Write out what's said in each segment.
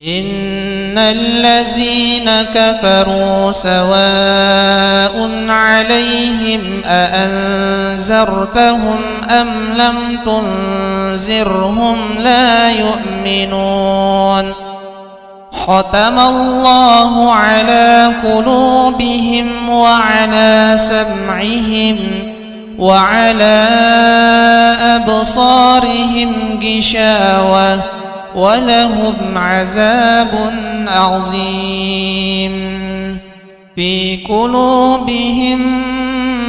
إن الذين كفروا سواء عليهم أأنذرتهم أم لم تنذرهم لا يؤمنون ختم الله على قلوبهم وعلى سمعهم وعلى أبصارهم غشاوة ولهم عذاب عظيم في قلوبهم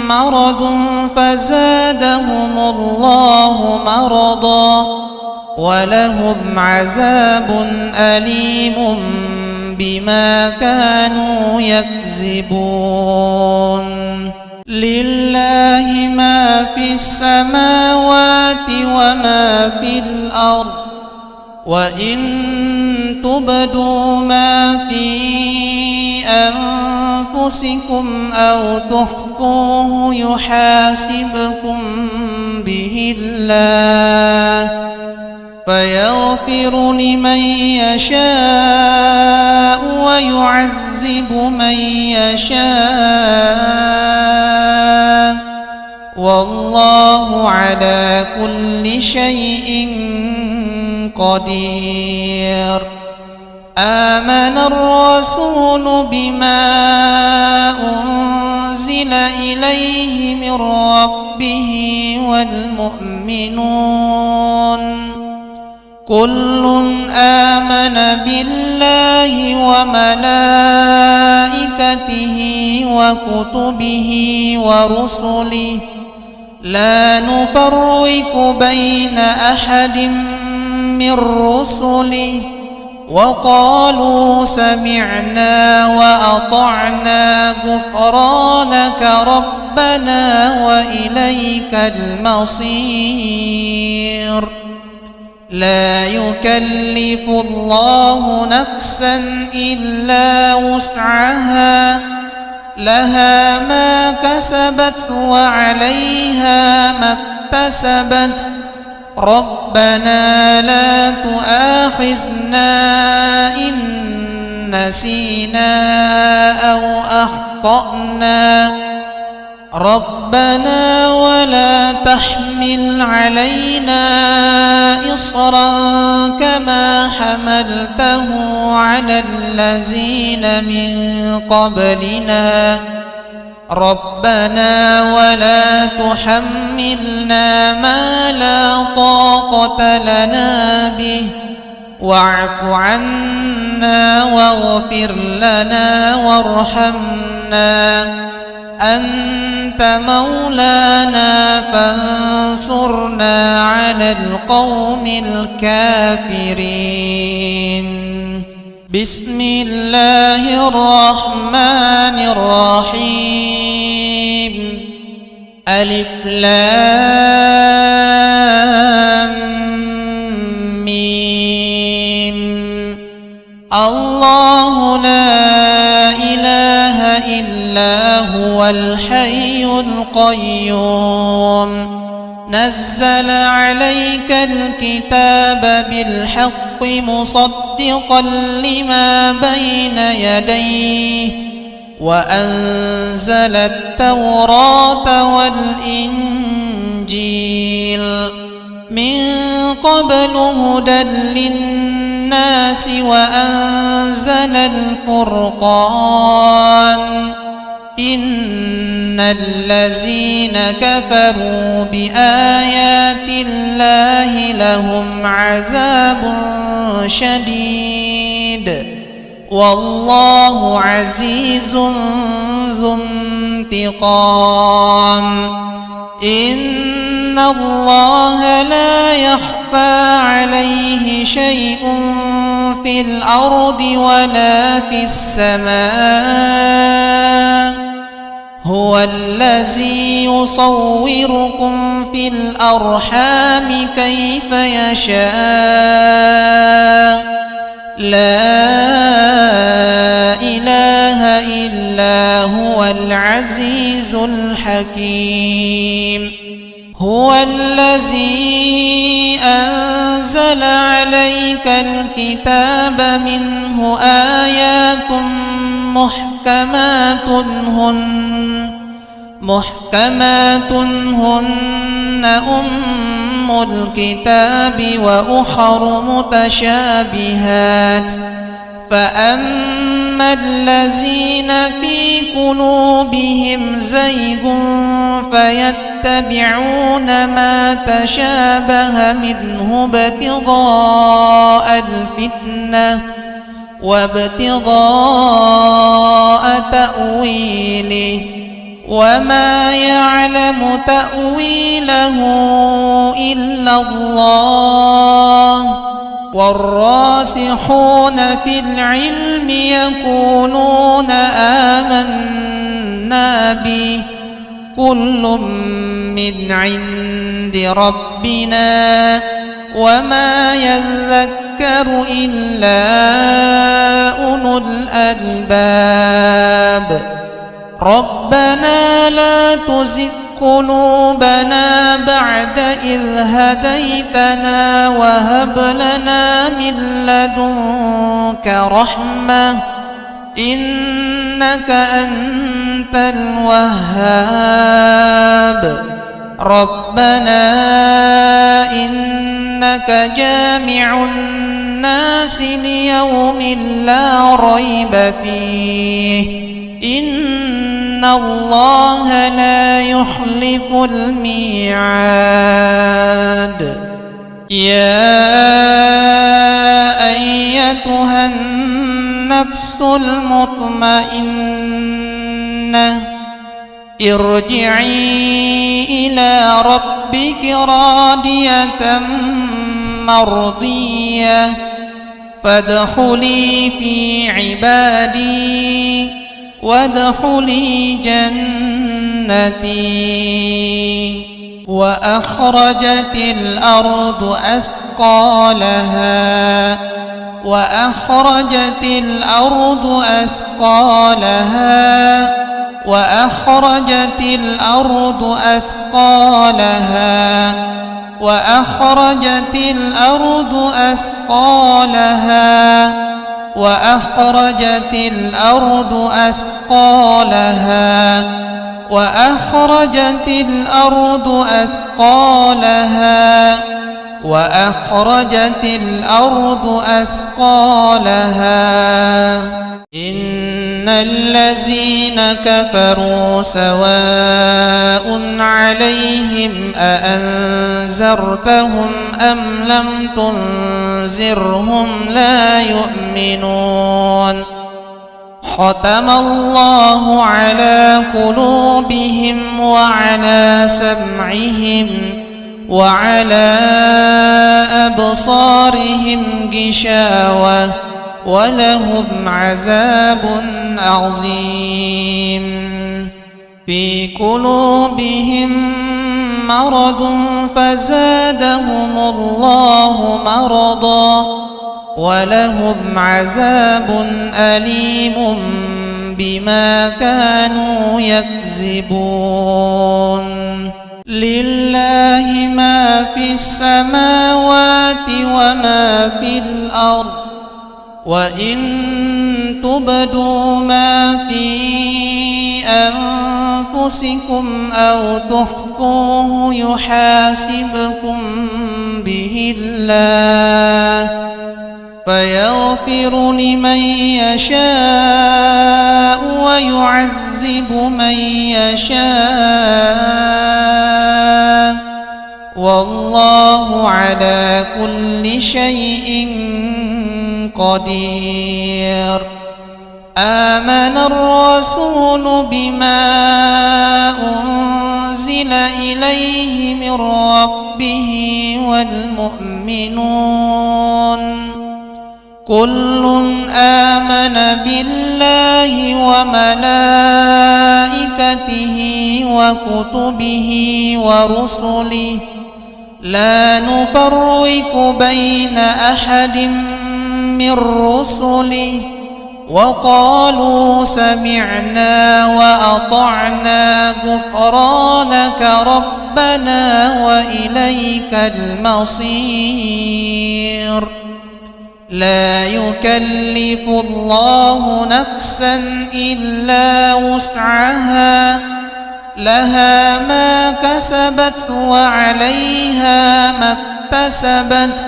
مرض فزادهم الله مرضا ولهم عذاب أليم بما كانوا يكذبون لله ما في السماوات وما في الأرض وإن تبدوا ما في أنفسكم أو تخفوه يحاسبكم به الله فيغفر لمن يشاء ويعذب من يشاء والله على كل شيء قدير آمن الرسول بما أنزل إليه من ربه والمؤمنون كل آمن بالله وملائكته وكتبه ورسله لا نفرق بين أحد من رسله وقالوا سمعنا وأطعنا غفرانك ربنا وإليك المصير لا يكلف الله نفسا إلا وسعها لها ما كسبت وعليها ما اكتسبت ربنا لا تؤاخذنا إن نسينا أو أخطأنا ربنا ولا تحمل علينا إصرا كما حملته على الذين من قبلنا ربنا ولا تحملنا ما لا طاقة لنا به واعف عنا واغفر لنا وارحمنا أنت مولانا فانصرنا على القوم الكافرين بسم الله الرحمن الرحيم ألف لام ميم الله لا إله إلا هو الحي القيوم نزل عليك الكتاب بالحق مصدقا لما بين يديه وأنزل التوراة والإنجيل من قبل هدى للناس وأنزل الفرقان إن الذين كفروا بآيات الله لهم عذاب شديد والله عزيز ذو انتقام إن الله لا يخفى عليه شيء في الأرض ولا في السماء هو الذي يصوركم في الأرحام كيف يشاء لا إله إلا هو العزيز الحكيم هو الذي أنزل أنزل عليك الكتاب منه آيات محكمات هن أم الكتاب وأخر متشابهات فأما الذين في قلوبهم زيغ فيتبعون ما تشابه منه ابتغاء الفتنة وابتغاء تأويله وما يعلم تأويله إلا الله والراسخون في العلم يقولون آمنا به كل من عند ربنا وما يذكر إلا أولو الألباب ربنا لا تزغ قلوبنا بعد إذ هديتنا وهب لنا من لدنك رحمة إنك أنت الوهاب ربنا إنك جامع الناس ليوم لا ريب فيه إن الله لا يخلف الميعاد يا أيتها النفس المطمئنة ارجعي إلى ربك راضية مرضية فادخلي في عبادي وادخلي جنتي وأخرجت الأرض أثقالها وأخرجت الأرض أثقالها وأخرجت الأرض أثقالها وأخرجت الأرض أثقالها وأخرجت الأرض أثقالها وأخرجت الأرض أثقالها وأخرجت الأرض أثقالها إن الذين كفروا سواء عليهم أأنذرتهم أم لم تنذرهم لا يؤمنون ختم الله على قلوبهم وعلى سمعهم وعلى أبصارهم غشاوة ولهم عذاب عظيم في قلوبهم مرض فزادهم الله مرضا ولهم عذاب أليم بما كانوا يكذبون لله ما في السماوات وما في الأرض وإن تبدوا ما في أنفسكم أو تخفوه يحاسبكم به الله فيغفر لمن يشاء ويعذب من يشاء والله على كل شيء قدير آمن الرسول بما أنزل إليه من ربه والمؤمنون كل آمن بالله وملائكته وكتبه ورسله لا نفرق بين أحد من رسله وقالوا سمعنا وأطعنا غفرانك ربنا وإليك المصير. لا يكلف الله نفسا إلا وسعها، لها ما كسبت وعليها ما اكتسبت.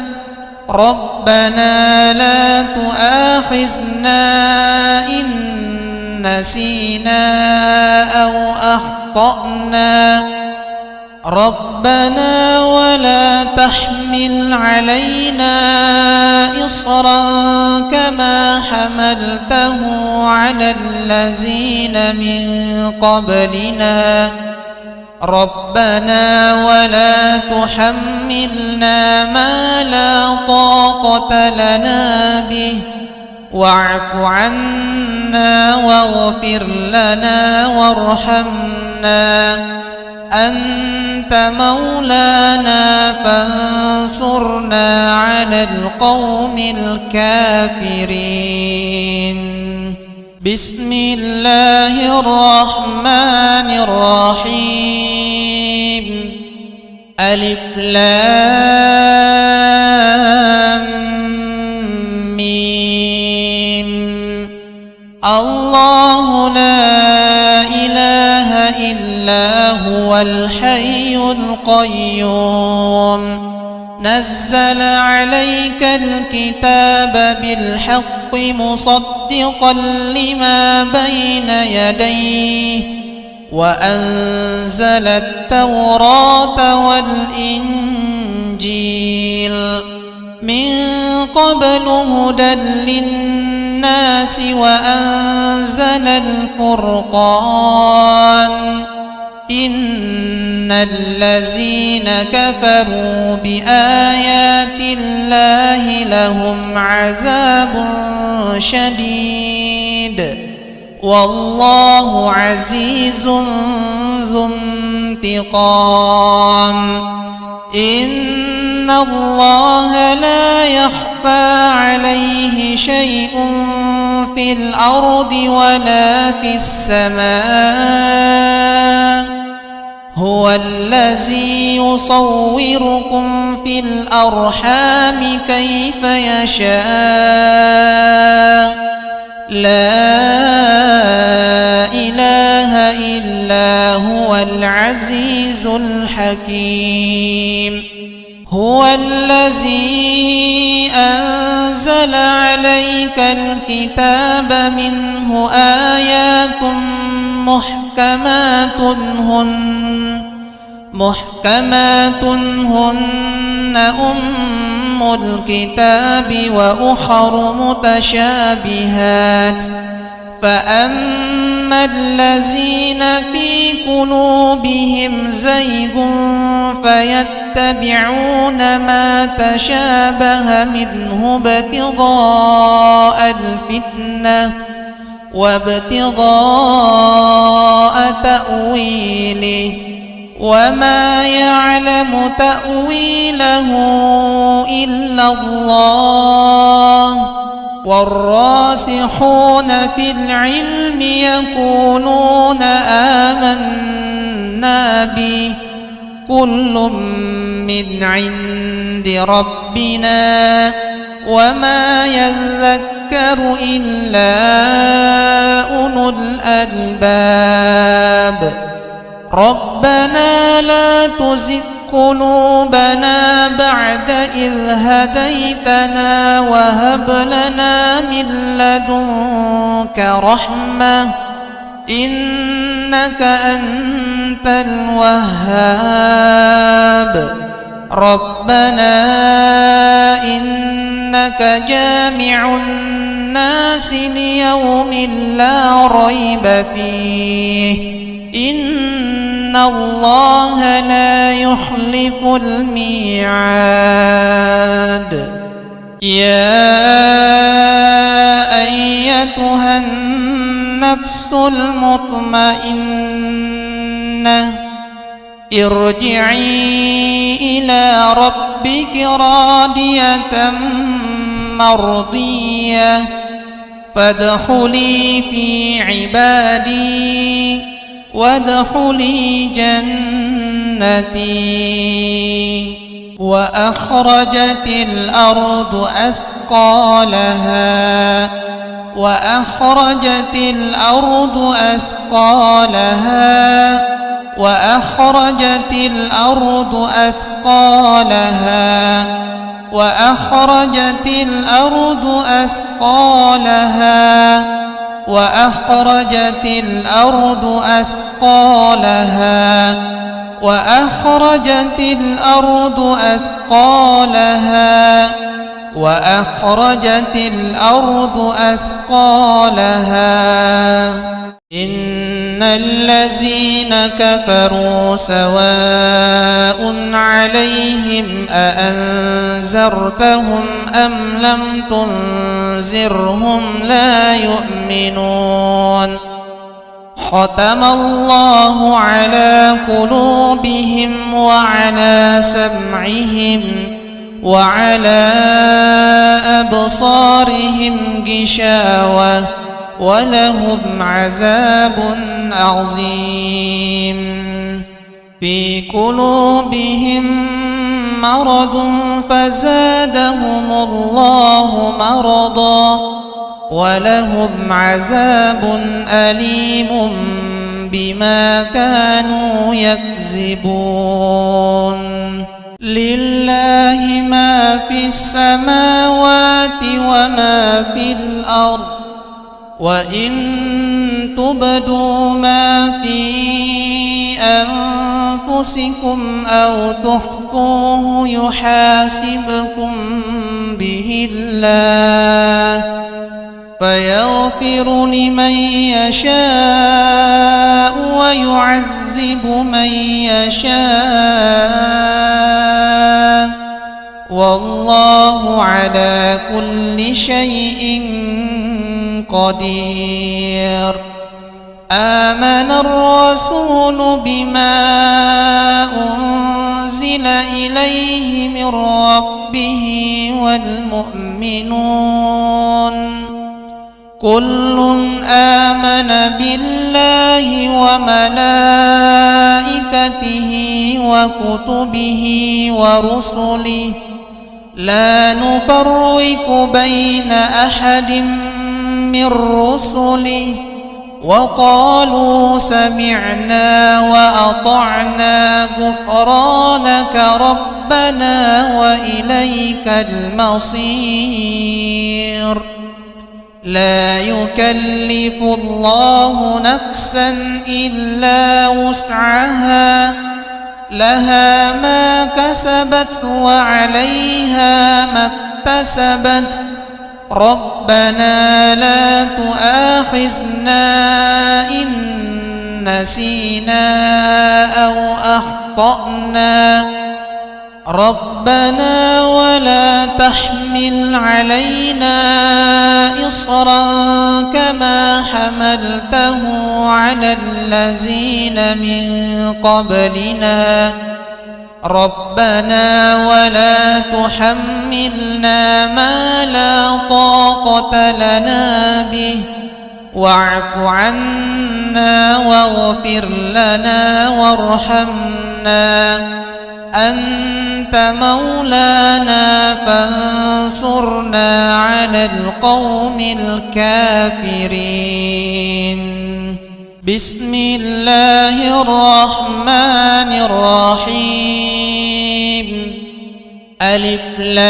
ربنا لا تؤاخذنا إن نسينا أو أخطأنا. ربنا ولا تحمل علينا إصرا كما حملته على الذين من قبلنا. ربنا ولا تحملنا ما لا طاقة لنا به، واعف عنا واغفر لنا وارحمنا، أنت مولانا فانصرنا على القوم الكافرين. بسم الله الرحمن الرحيم. ألف لام ميم. الله لا إله إلا هو الحي القيوم، نزل عليك الكتاب بالحق مصدقا لما بين يديه، وأنزل التوراة والإنجيل من قبل هدى للناس، وأنزل الفرقان. إن الذين كفروا بآيات الله لهم عذاب شديد، والله عزيز ذو انتقام. إن الله لا يخفى عليه شيء في الأرض ولا في السماء. هو الذي يصوركم في الأرحام كيف يشاء. لا إله إلا هو العزيز الحكيم. هو الذي أنزل عليك الكتاب منه آيات محكمات هن أم الكتاب وأخر متشابهات. فأما الذين في قلوبهم زيغ فيتبعون ما تشابه منه ابتغاء الفتنة وابتغاء تأويله، وما يعلم تأويله إلا الله. والراسخون في العلم يقولون آمنا به كل من عند ربنا وما يذكر إلا أولو الألباب. ربنا لا تزغ قلوبنا بعد إذ هديتنا وهب لنا من لدنك رحمة إنك أنت الوهاب. ربنا إنك جامع الناس ليوم لا ريب فيه إن الله لا يخلف الميعاد. يا أيتها النفس المطمئنة ارجعي إلى ربك راضية مرضية فادخلي في عبادي وادخلي جنتي. وأخرجت الأرض أثقالها وأخرجت الأرض أثقالها وأخرجت الأرض أثقالها وأخرجت الأرض أثقالها وأخرجت الأرض أثقالها وأخرجت الأرض أثقالها وأخرجت الأرض أثقالها. إن الذين كفروا سواء عليهم أأنذرتهم أم لم تنذرهم لا يؤمنون. ختم الله على قلوبهم وعلى سمعهم وعلى أبصارهم غشاوة ولهم عذاب عظيم. في قلوبهم مرض فزادهم الله مرضا ولهم عذاب أليم بما كانوا يكذبون. لله ما في السماوات وما في الأرض وإن تبدوا ما في أنفسكم أو تخفوه يحاسبكم به الله فيغفر لمن يشاء ويعذب من يشاء والله على كل شيء قدير. آمن الرسول بما أنزل إليه من ربه والمؤمنون كل آمن بالله وملائكته وكتبه ورسله لا نفرق بين أحد من رسله وقالوا سمعنا وأطعنا غفرانك ربنا وإليك المصير. لا يكلف الله نفسا إلا وسعها لها ما كسبت وعليها ما اكتسبت ربنا لا تؤاخذنا إن نسينا أو أخطأنا ربنا ولا تحمل علينا إصرا كما حملته على الذين من قبلنا ربنا ولا تحملنا ما لا طاقة لنا به واعف عنا واغفر لنا وارحمنا أنت مولانا فانصرنا على القوم الكافرين. بسم الله الرحمن الرحيم. ألف لام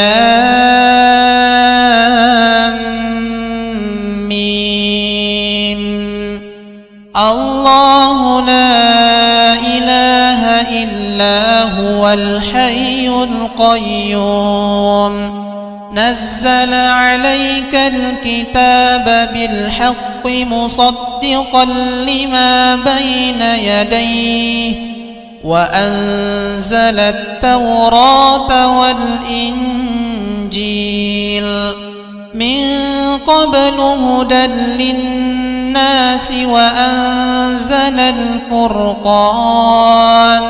ميم. الله لا إله إلا هو الحي القيوم نزل عليك الكتاب بالحق مصدقا لما بين يديه وأنزل التوراة والإنجيل من قبل هدى للناس وأنزل الفرقان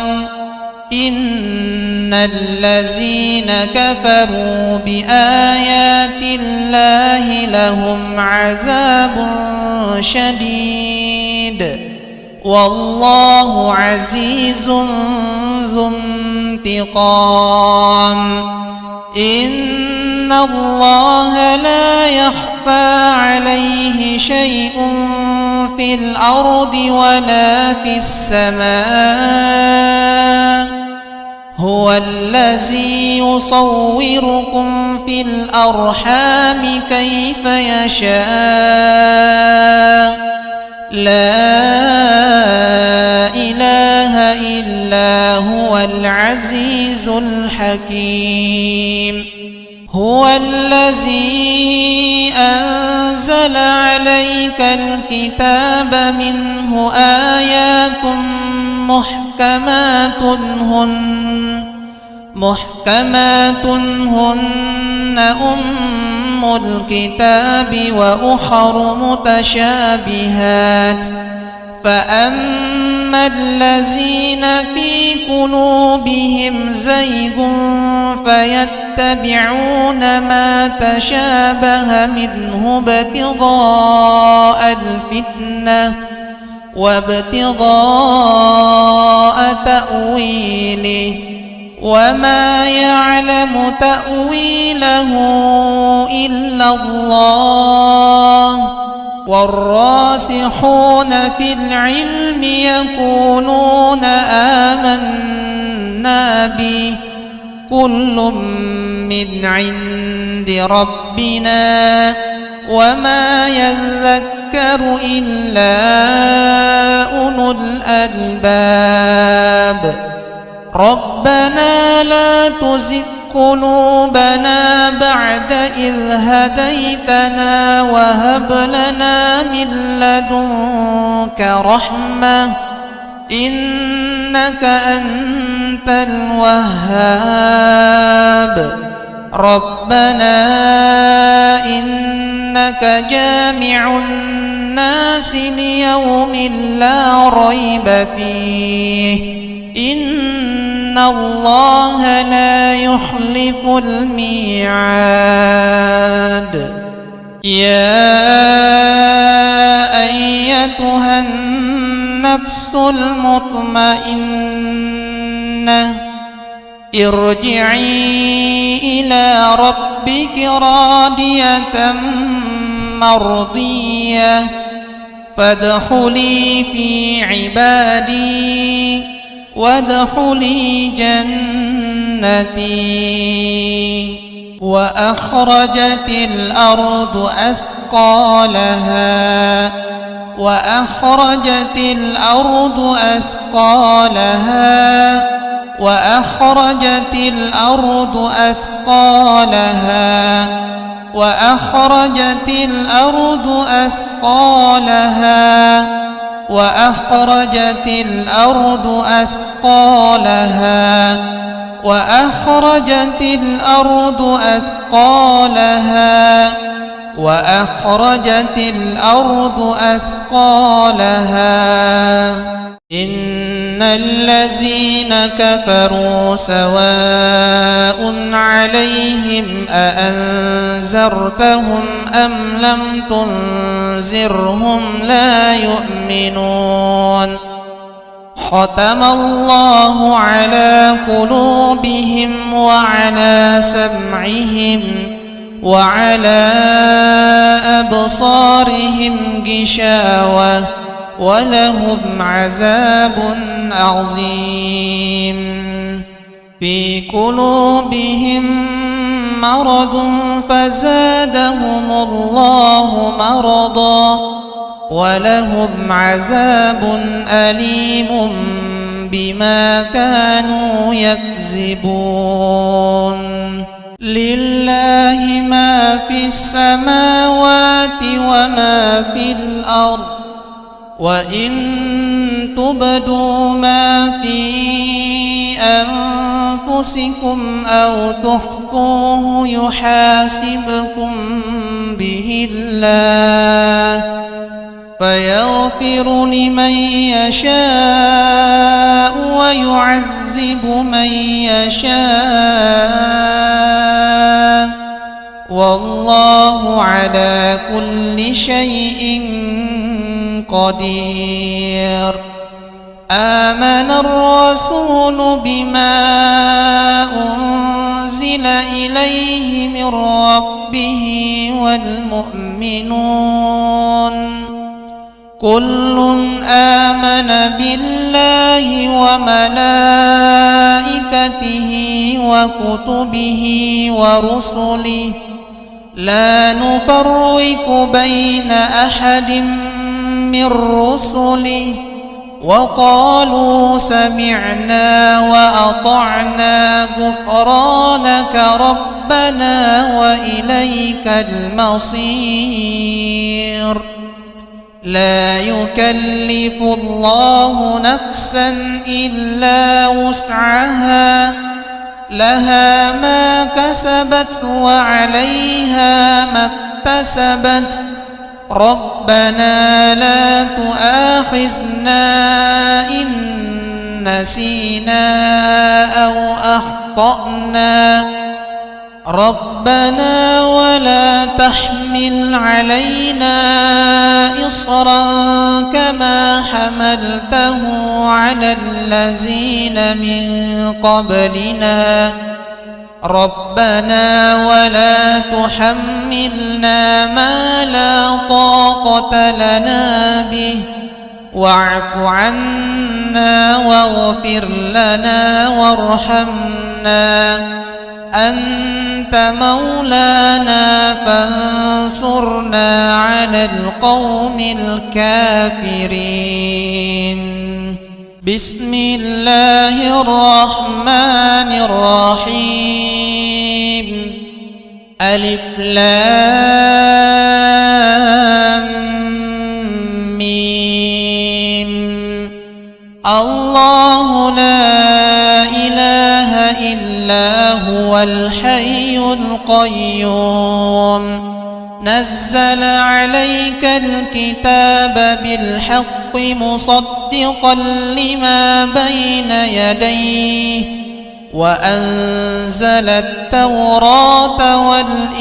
إن الذين كفروا بآيات الله لهم عذاب شديد والله عزيز ذو انتقام إن الله لا يخفى عليه شيء في الأرض ولا في السماء هو الذي يصوركم في الأرحام كيف يشاء لا إله إلا هو العزيز الحكيم هو الذي أنزل عليك الكتاب منه آيات محكمات هن أم الكتاب وأخر متشابهات فأما الذين في قلوبهم زيغ فيتبعون ما تشابه منه ابتغاء الفتنة وابتغاء تأويله وما يعلم تأويله إلا الله والراسخون في العلم يقولون آمنا به كل من عند ربنا وما يذكر إلا أولو الألباب ربنا لا تزغ قلوبنا بعد إذ هديتنا وهب لنا من لدنك رحمة إنك أنت الوهاب ربنا إنك جامع الناس ليوم لا ريب فيه إن الله لا يخلف الميعاد يا أيتها النفس المطمئنة ارجعي إلى ربك راضية مرضية فادخلي في عبادي وادخلي جنتي وأخرجت الأرض أثقالها وأخرجت الأرض أثقالها وأخرجت الأرض أثقالها وأخرجت الأرض أثقالها وأخرجت الأرض أثقالها وأخرجت الأرض أثقالها وأخرجت الأرض أثقالها إن الذين كفروا سواء عليهم أأنذرتهم أم لم تنذرهم لا يؤمنون ختم الله على قلوبهم وعلى سمعهم وعلى أبصارهم غشاوة ولهم عذاب عظيم في قلوبهم مرض فزادهم الله مرضا ولهم عذاب أليم بما كانوا يكذبون لله ما في السماوات وما في الأرض وإن تبدوا ما في أنفسكم أو تخفوه يحاسبكم به الله فيغفر لمن يشاء ويعذب من يشاء، والله على كل شيء قدير. آمن الرسول بما أنزل إليه من ربه والمؤمنون كل آمن بالله وملائكته وكتبه ورسله لا نفرق بين أحد من رسله وقالوا سمعنا وأطعنا غفرانك ربنا وإليك المصير. لا يكلف الله نفسا إلا وسعها، لها ما كسبت وعليها ما اكتسبت. ربنا لا تؤاخذنا إن نسينا أو أخطأنا، ربنا ولا تحمل علينا إصرا كما حملته على الذين من قبلنا، ربنا ولا تحملنا ما لا طاقة لنا به، واعف عنا واغفر لنا وارحمنا، أنت مولانا فانصرنا على القوم الكافرين. بسم الله الرحمن الرحيم. ألف لام ميم. الله لا إله إلا هو الحي القيوم، نزل عليك الكتاب بالحق مصدقا لما بين يديه، وأنزل التوراة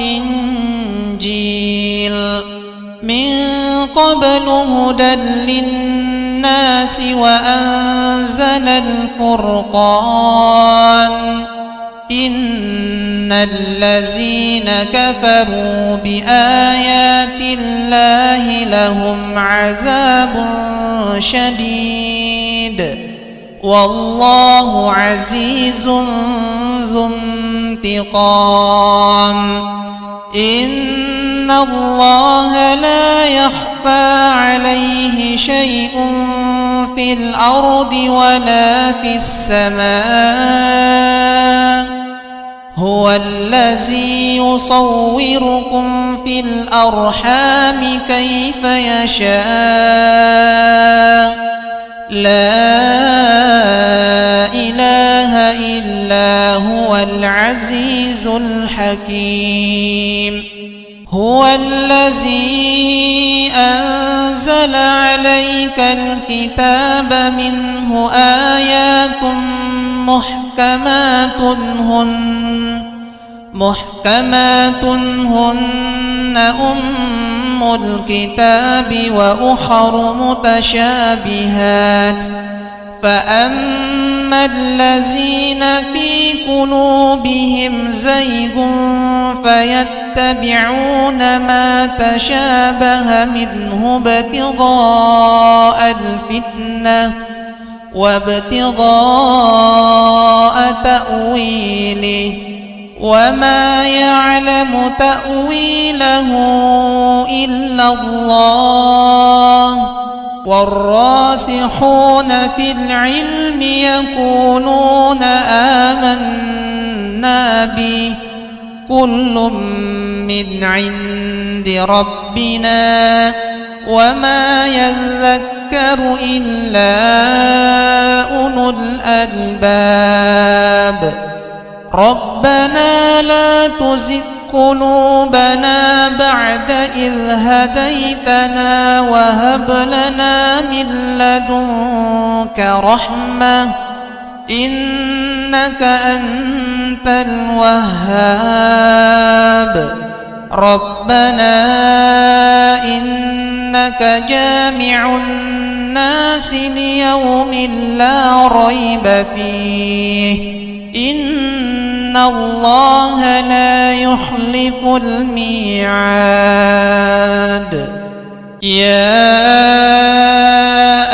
والإنجيل من قبل هدى للناس، وأنزل الفرقان. إن الذين كفروا بآيات الله لهم عذاب شديد، والله عزيز ذو انتقام. إن الله لا يخفى عليه شيء في الأرض ولا في السماء، هو الذي يصوركم في الأرحام كيف يشاء، لا إله إلا هو العزيز الحكيم. هو الذي أنزل عليك الكتاب منه آيات محكمات هن أم الكتاب وأخر متشابهات، فأما الذين في قلوبهم زيغ فيتبعون ما تشابه منه ابتغاء الفتنة وابتغاء تأويله، وما يعلم تأويله إلا الله، والراسخون في العلم يقولون آمنا به كل من عند ربنا وما يذكر إلا أولو الألباب. ربنا لا تزغ قلوبنا بعد إذ هديتنا وهب لنا من لدنك رحمة إنك أنت الوهاب ربنا إنك جامع الناس ليوم لا ريب فيه إن الله لا يخلف الميعاد يا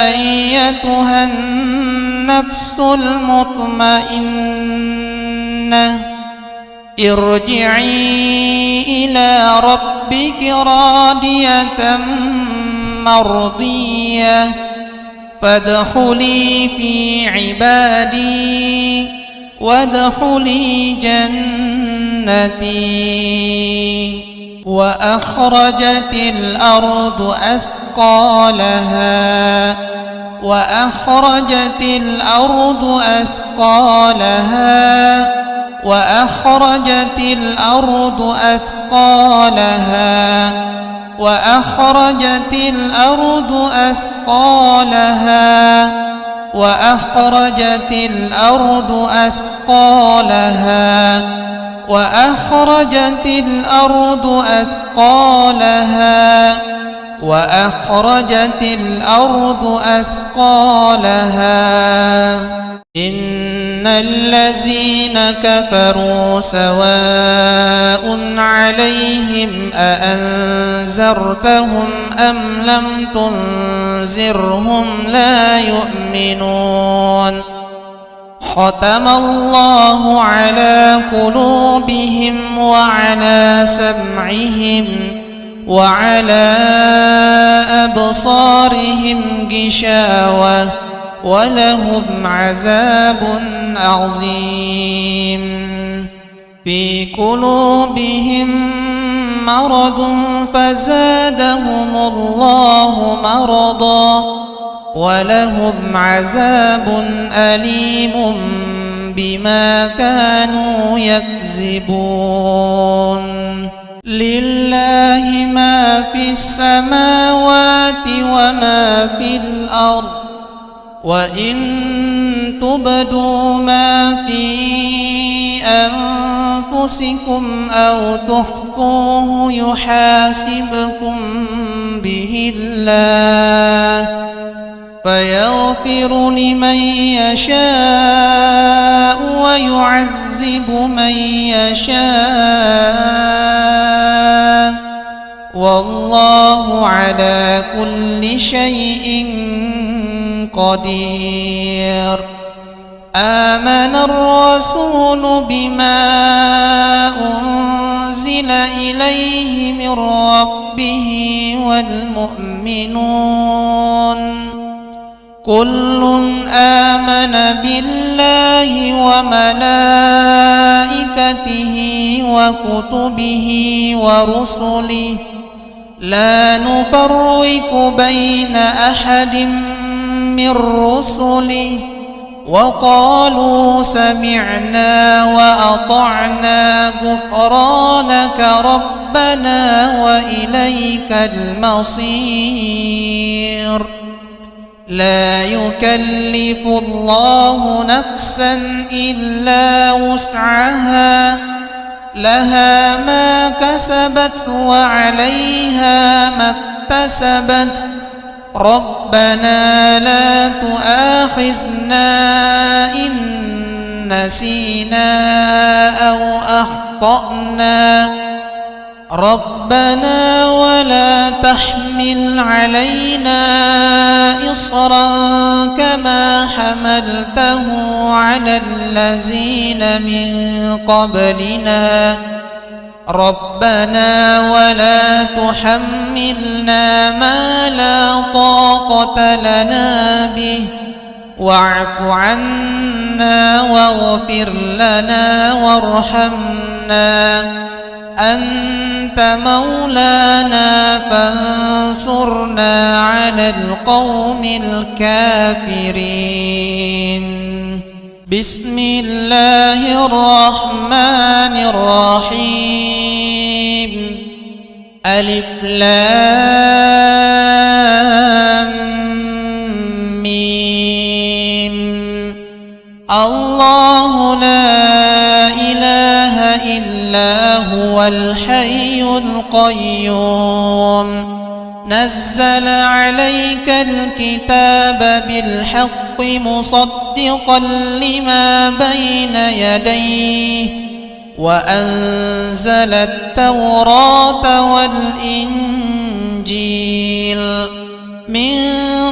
أيتها النفس المطمئنة ارجعي إلى ربك راضية مرضية فادخلي في عبادي وادخلي جنتي وأخرجت الأرض أثقالها وأخرجت الأرض أثقالها وأخرجت الأرض أثقالها وأخرجت الأرض أثقالها وأخرجت الأرض أثقالها وأخرجت الأرض أثقالها وأخرجت الأرض أثقالها إن الذين كفروا سواء عليهم أأنذرتهم أم لم تنذرهم لا يؤمنون ختم الله على قلوبهم وعلى سمعهم وعلى أبصارهم غشاوة ولهم عذاب عظيم في قلوبهم مرض فزادهم الله مرضا ولهم عذاب أليم بما كانوا يكذبون لله ما في السماوات وما في الأرض وإن تبدوا ما في أنفسكم أو تخفوه يحاسبكم به الله فيغفر لمن يشاء ويعذب من يشاء والله على كل شيء قدير آمن الرسول بما أنزل إليه من ربه والمؤمنون كل آمن بالله وملائكته وكتبه ورسله لا نفرق بين أحد من رسله وقالوا سمعنا وأطعنا غفرانك ربنا وإليك المصير لا يكلف الله نفسا إلا وسعها لها ما كسبت وعليها ما اكتسبت ربنا لا تؤاخذنا إن نسينا أو أخطأنا ربنا ولا تحمل علينا إصرا كما حملته على الذين من قبلنا ربنا ولا تحملنا ما لا طاقة لنا به واعف عنا واغفر لنا وارحمنا أنت مولانا فانصرنا على القوم الكافرين بسم الله الرحمن الرحيم ألف لام ميم. الله لا إله إلا هو الحي القيوم نزل عليك الكتاب بالحق مصدقا لما بين يديه وأنزل التوراة والإنجيل من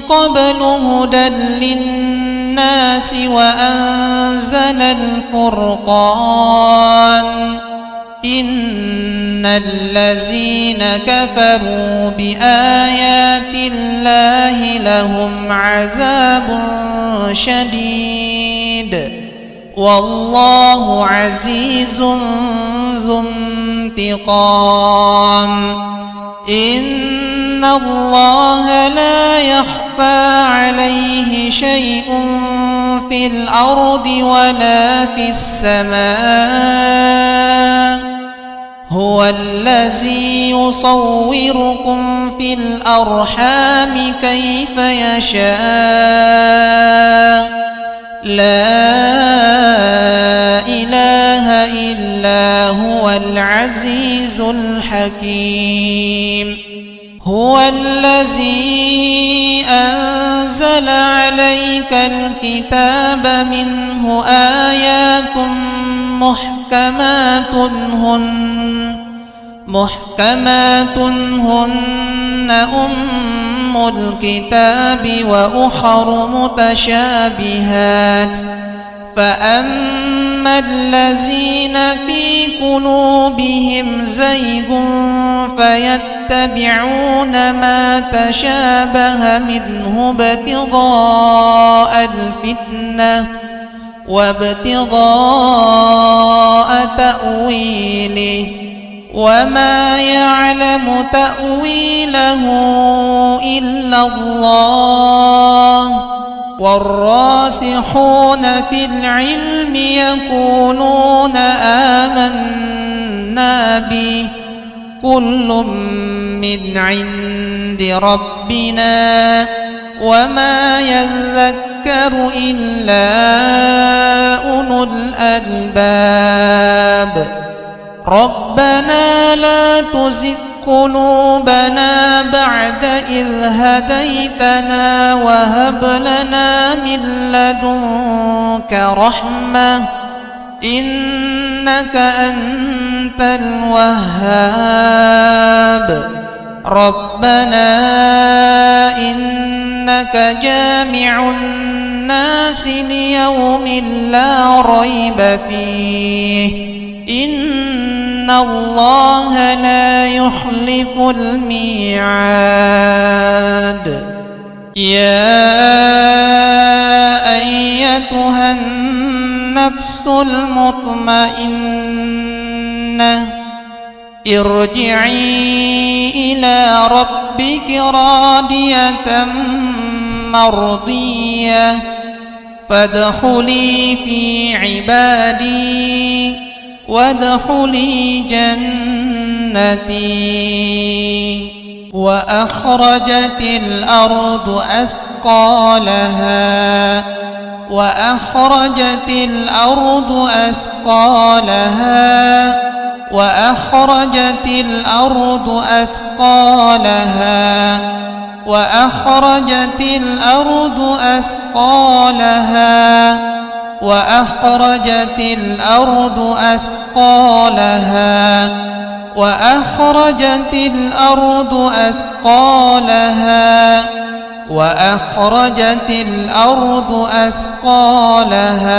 قبل هدى للناس وأنزل الفرقان إن الذين كفروا بآيات الله لهم عذاب شديد والله عزيز ذو انتقام. إن الله لا يخفى عليه شيء في الأرض ولا في السماء هو الذي يصوركم في الأرحام كيف يشاء لا إله إلا هو العزيز الحكيم. هو الذي أنزل عليك الكتاب منه آيات محكمات هن أم الكتاب وأخر متشابهات فأما الذين في قلوبهم زيغ فيتبعون ما تشابه منه ابتغاء الفتنة وابتغاء تأويله وما يعلم تأويله إلا الله والراسخون في العلم يقولون آمنا به كل من عند ربنا وما يذكر إلا أولو الألباب. ربنا لا تزغ قلوبنا بعد إذ هديتنا وهب لنا من لدنك رحمة إنك أنت الوهاب. ربنا إنك جامع الناس ليوم لا ريب فيه إن الله لا يخلف الميعاد. يا أيتها النفس المطمئنة ارجعي إلى ربك راضية مرضية فادخلي في عبادي وادخلي جنتي. وأخرجت الأرض أثقالها وأخرجت الأرض أثقالها وأخرجت الأرض أثقالها وأخرجت الأرض أثقالها وأخرجت الأرض أثقالها وأخرجت الأرض أثقالها وأخرجت الأرض أثقالها